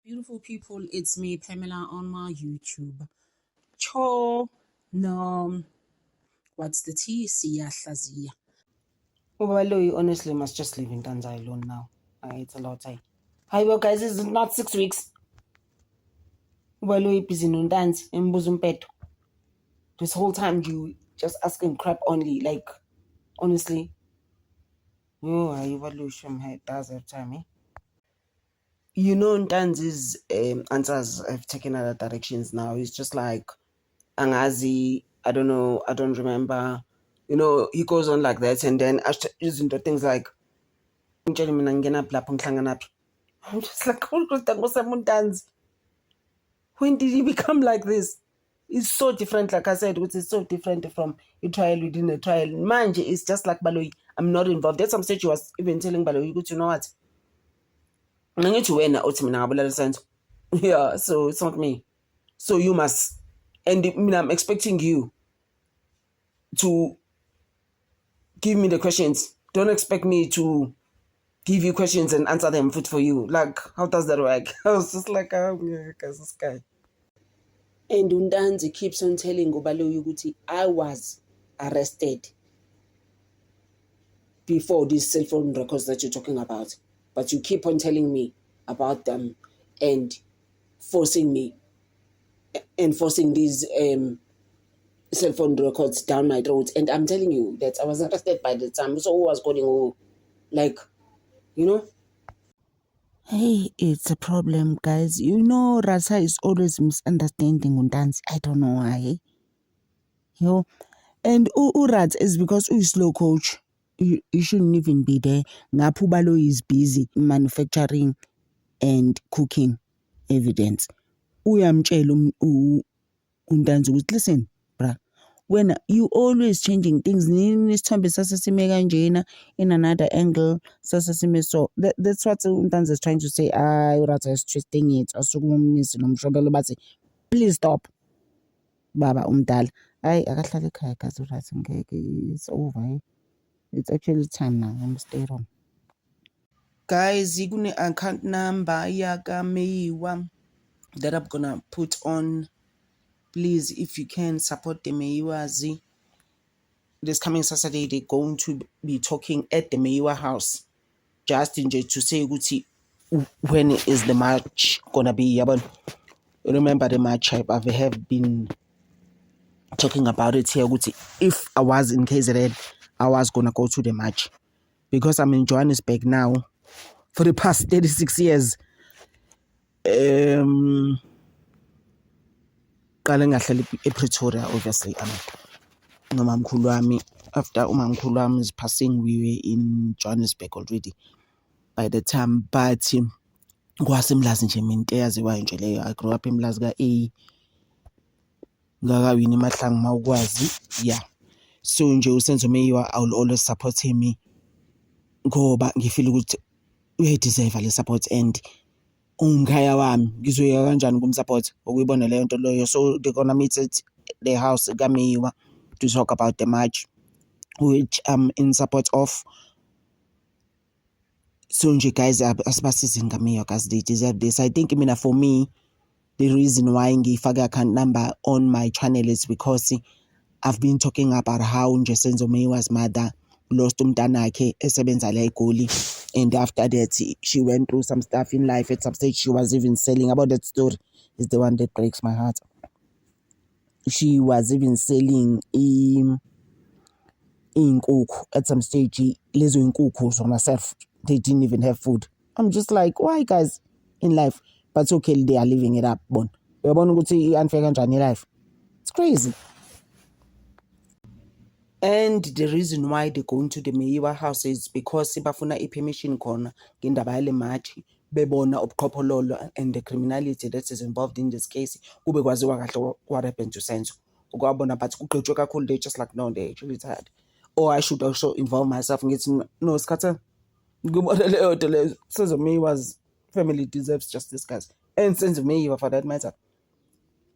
Beautiful people, it's me, Pamela, on my YouTube. Cho, no, what's the T? Siyahlazia. Ubaloyi honestly must just leave Ntanza alone now. It's a lot. Hi, well, guys, it's not 6 weeks. Ubaloyi busy nontanzi embuza umpeto. This whole time you just asking crap only. Like, honestly. Oh, Ubaloyi shame her does every time, eh? You know, Ntanzi's answers have taken other directions now. It's just like Angazi, I don't know, I don't remember. You know, he goes on like that, and then using the things like I'm just like, when did he become like this? It's so different, like I said, which is so different from a trial within a trial. Manje is just like Baloyi. I'm not involved. At some stage, she was even telling Baloyi, you know what? Yeah, so it's not me. So you must. And I'm expecting you to give me the questions. Don't expect me to give you questions and answer them for you. Like, how does that work? I was just like, oh, yeah, this guy. And Ntanzi keeps on telling Ubaloyi ukuthi I was arrested before these cell phone records that you're talking about. But you keep on telling me about them and forcing these cell phone records down my throat. And I'm telling you that I was arrested by the time. So who was calling who? Like, you know? Hey, it's a problem, guys. You know, Rasa is always misunderstanding Ntanzi. I don't know why. You know, and Urat is because he's slow coach. You shouldn't even be there. Ngapubalo is busy manufacturing and cooking evidence. Uyamtshela Ntanzi ukuthi listen, bruh. When you always changing things, nisithombe sasesime kanjena in another angle, sasesime so. That's what Ntanzi is trying to say. Urata is twisting it. Asukumumisi nomshobelo bathi, please stop. Baba umdala. Akahlala ekhaya guys Urata ngeke. It's over. It's actually time now. I'm stay home. Guys, kune account number yaka Meyiwa that I'm gonna put on. Please, if you can support the Meyiwazi. This coming Saturday, they're going to be talking at the Meyiwa house. Just to say when is the match gonna be. Remember the match I have been talking about it here. If I was in KZN, I was gonna go to the match. Because I'm in Johannesburg now for the past 36 years. Qale ngahlala ePretoria, obviously. Nomamkhulu wami, after umamkhulu wami is passing, we were in Johannesburg already by the time. But kwasemlazi nje mina into eyaziwayo nje leyo. I grew up emlazi ka-A ngakawini Mahlangu mawukwazi. Yeah, so nje uSenzo Meyiwa, I will always support him ngoba ngifeel ukuthi uyayideserve le support and umkhaya wami ngizoya kanjani kumsupport ukuyibona leyo nto leyo. So they're gonna meet at the house kaMeyiwa to talk about the match, which I'm in support of. So nje guys, asibasize ngaMeyiwa guys, they deserve this. I think for me, the reason why ngifake account number on my channel is because I've been talking about how nje Senzo Meyiwa's mother lost umntanakhe esebenza la eGoli, and after that she went through some stuff in life. At some stage she was even selling. About that story is the one that breaks my heart. She was even selling inkukhu at some stage. Lezo inkukhu zona self, they didn't even have food. I'm just like, why guys in life? But okay, they are living it up. Bon, uyabona ukuthi i-unfair kanjani life. It's crazy. And the reason why they go into the Meyiwa house is because bafuna i-permission khona ngendaba yale match, bebona ubuqhophololo and the criminality that is involved in this case. Kube kwaziwa kahle what happened to Senzo. Ukwabona but kugqitshwe kakhulu, they just like, no, they actually tired. Or I should also involve myself ngithi no Skata, ngibona leyo nto leyo. Senzo Meyiwa's family deserves justice, guys, and Senzo Meyiwa for that matter.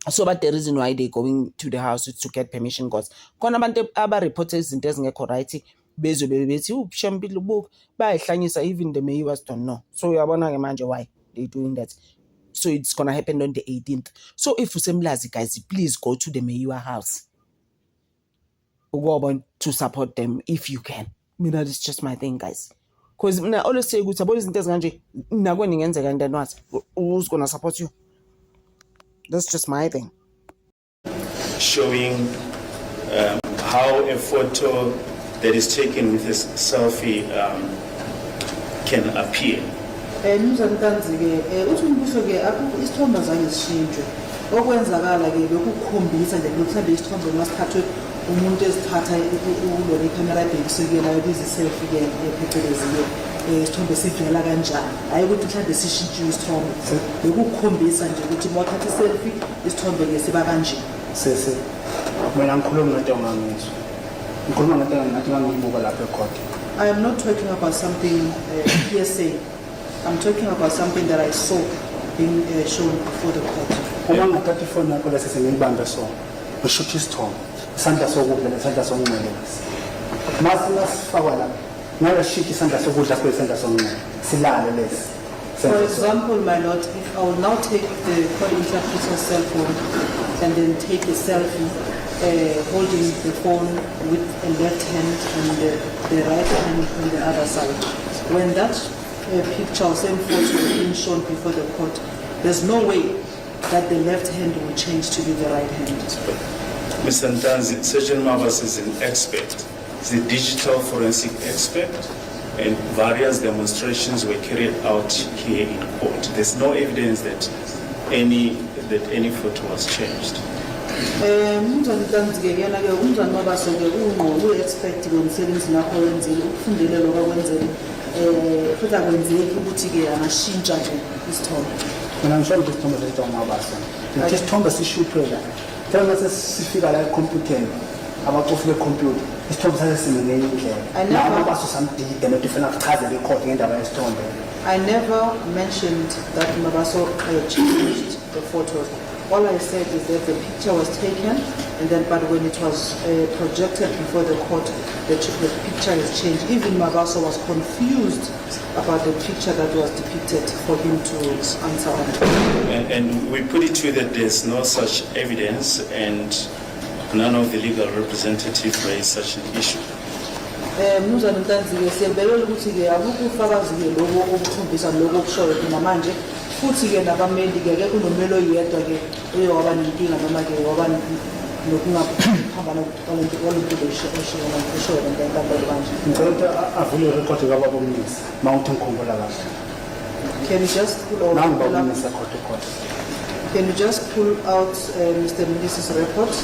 So but the reason why they're going to the house is to get permission, because khona abantu aba-reporte izinto ezingekho right bezobe bethi shambile ubuka bayayihlanyisa, even the Meyiwas don't know. So uyabona-ke manje why they doing that. So it's gonna happen on the 18th. So if usemlazi, guys, please go to the Meyiwa house to support them if you can. That's just my thing, guys. Because I always say good support isn't who's gonna support you. That's just my thing. Showing how a photo that is taken with a selfie can appear. Mzantanzi-ke uthi umbuso-ke isithombe azange sishintshwe okwenzakala-ke bekukukhombisa nje mhlawumbe isithombe masithathwe umuntu ezithatha ulona ikhamera ebhekisekelayo ibizi-selfie-ke phecelezi-ke isithombe sivela kanjani, hhayi ukuthi mhlawumbe sishintshiwe isithombe, bekukukhombisa nje ukuthi uma uthatha iselfie isithombe-ke siba kanje. Sese mina ngikhuluma ngento engangizwa, ngikhuluma ngento engangiyibuka lapha ekhodi. I am not talking about something hearsay. I'm talking about something that I saw being shown before the court. Uma ngathatha ifoni yakho lesi sengiyibambe so ngishutha isithombe isandla sokudla nesandla sokunxele masifakwa la ngale shit isandla sokudla kule isandla sokunxele silale lesi. For example, my lord, if I will now take the court interpreter's cell phone and then take a selfie holding the phone with a left hand and the right hand on the other side, when that picture or same photo is being shown before the court, there's no way that the left hand will change to be the right hand. Mr. Ntanzi, Surgeon Mabasa is an expert. He's a digital forensic expert, and various demonstrations were carried out here in court. There's no evidence that any photo was changed. Umntwana uNtanzi-ke kuyena-ke umntwana Mabasa-ke u-expert ngomsebenzi nakho wenzile ukufundele lokho akwenzele futhi akwenzeki ukuthi-ke angashintsha nje isithombe. Mina ngisho ukuthi isithombe sesithombe Mabasa ukuthi isithombe sishuthwe la thina mase sifika la ekhompyutheni abacofi bekhompyutha isithombe sasesingenye indlela Mabasa samdide nokuthi ufuna kuchazele ikhodi ngendaba yesithombe. I never mentioned that Mabasa changed the photos. All I said is that the picture was taken, and then, but when it was projected before the court, the picture has changed. Even Mabasa was confused about the picture that was depicted for him to answer on. And we put it to you that there's no such evidence, and none of the legal representatives raised such an issue. Mnumzane Ntanzi-ke siyabekela ukuthi-ke akukho ufakazi-ke lokho okukhombisa lokho okushoyo thina manje, futhi-ke nabameli-ke akekho unomeli oyedwa-ke uye waba nenkinga noma-ke waba nokungaphambana kwalempilo eshoyo lento enkantolo kanje. Ngicela ukuthi avule irekhodi kababa uMnisi uma uthi ngikhumbula kahle. Can you just pull out Can you just pull out Mr. Mnisi's report?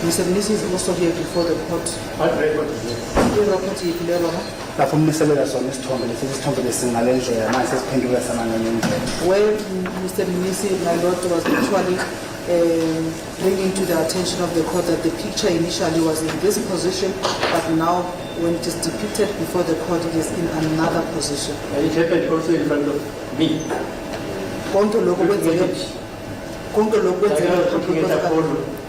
Mr. Mnisi is also here before the court. What record is it? Lapho umniselela sona isithombe lesi isithombe lesingale ndlela manje sesiphenduka samanye indlela. Where Mr. Mnisi, my lord, was actually bringing to the attention of the court that the picture initially was in this position, but now when it is depicted before the court, it is in another position. It happened also in front of me.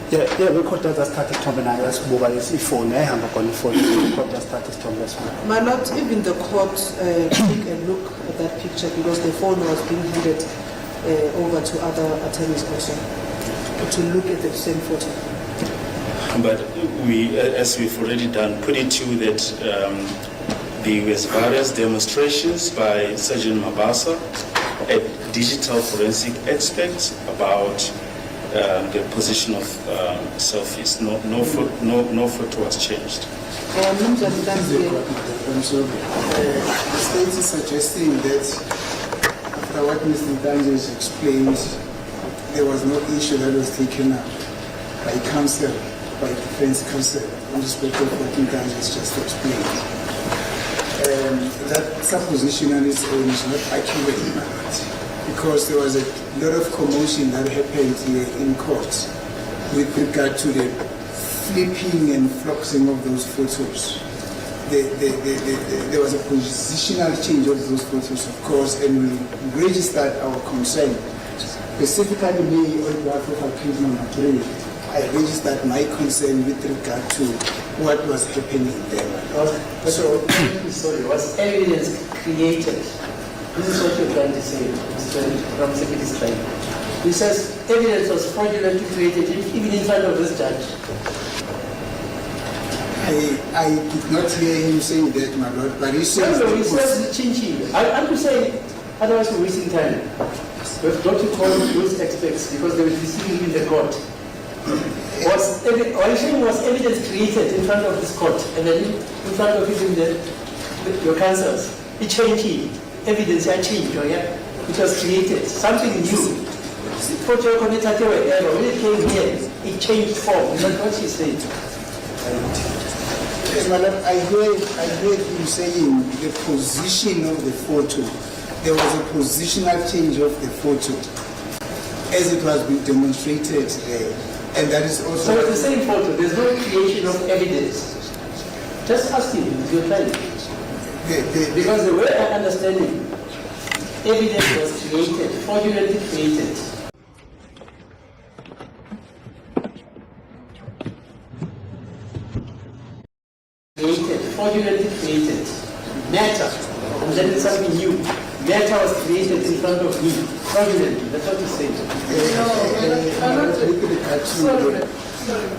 Yeah, we could just start isithombe nayo yasibuka lesifoni ayihamba khona ifoni court just start isithombe lesifoni. My lord, even the court took a look at that picture because the phone was being handed over to other attorneys also to look at the same photo. But we, as we've already done, put it to you that there was various demonstrations by Surgeon Mabasa, a digital forensic expert, about the position of selfies. No photo was changed. The state is suggesting that after what Mr. Ntanzi explained, there was no issue that was taken up by counsel, by defense counsel, in respect of what Ntanzi has just explained. That supposition on its own is not accurate, because there was a lot of commotion that happened here in court with regard to the flipping and floxing of those photos. There was a positional change of those photos, of course, and we registered our concern. Specifically, me, on behalf of accused number 3, I registered my concern with regard to what was happening there. So, sorry, was evidence created This is what you're trying to say, Mr. Ramsey is trying. He says evidence was fraudulently created even in front of this judge. I did not hear him saying that, my lord, but he says... No, he says chinchi. I'm just saying, otherwise we're wasting time. But don't you call those experts because they were deceiving in the court. Was evidence created in front of this court and then in front of even your counsels? It changed. Evidence changed, yeah? It was created. Something new. When it came here, it changed form. That's what she said. Yes, madam, I heard him saying the position of the photo. There was a positional change of the photo as it was being demonstrated there. And that is also... So it's the same photo. There's no creation of evidence. Just ask him, your client. Because the way I understand it, evidence was created, fraudulently created. Fraudulently created. Matter. And then it's something new. Matter was created in front of me. Fraudulently. That's what he said. Sorry.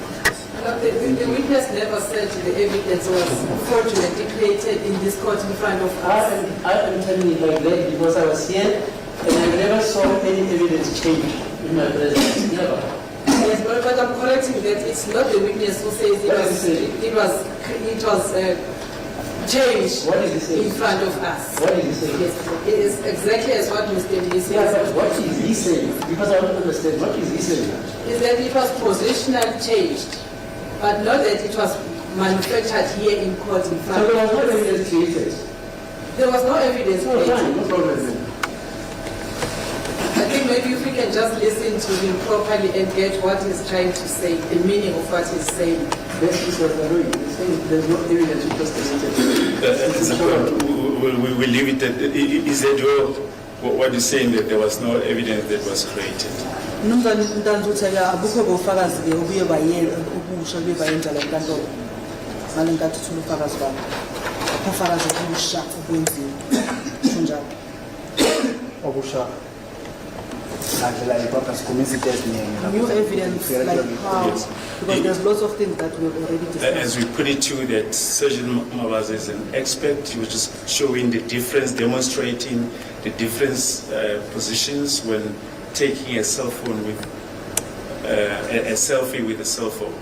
The witness never said the evidence was fraudulently created in this court in front of us. I am telling you like that because I was here and I never saw any evidence change in my presence. Never. Yes, but I'm correcting that it's not the witness who says it was changed in front of us. What did he say? Yes, it is exactly as what Mr. Lee says. Yeah, but what is he saying? Because I don't understand. What is he saying? Is that it was positional changed, but not that it was manufactured here in court in front of us. So there was no evidence created? There was no evidence created. No problem. I think maybe if we can just listen to him properly and get what he's trying to say, the meaning of what he's saying. This is what I'm saying. There's no evidence which was created. We leave it at... Is that what you're saying, that there was no evidence that was created? Mnumzane Ntanzi uthi abukho bofakazi ke ubuye bayenza ubusha ubuye bayenza le nkantolo ngale nkathi uthola ufakazi bakho akho ufakazi obusha obwenziwe kusho njalo Obusha. new evidence like how because there's lots of things that we've already discussed. As we put it to you, that Surgeon Mabaso is an expert. He was just showing the difference, demonstrating the different positions when taking a cell phone with a selfie with a cell phone.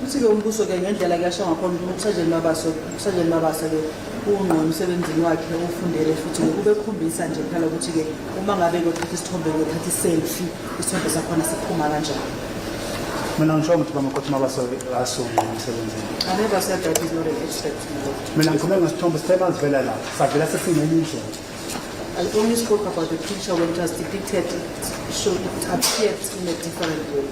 Uthi ke umbuso ke ngendlela kuyasho ngakhona ukuthi uSurgeon Mabaso ke ungqondo umsebenzini wakhe ufundele futhi kube kukhombisa nje phela ukuthi ke uma ngabe kuthatha isithombe kuthatha iselfie isithombe sakhona siphuma kanjani. Mina ngisho ukuthi bamakhothi Mabaso asungula umsebenzini. I never said that he's not an expert. Mina ngikhuluma ngesithombe sithema sivela la. Savela sesingenye indlela. I only spoke about the picture when it was depicted, it appeared in a different way.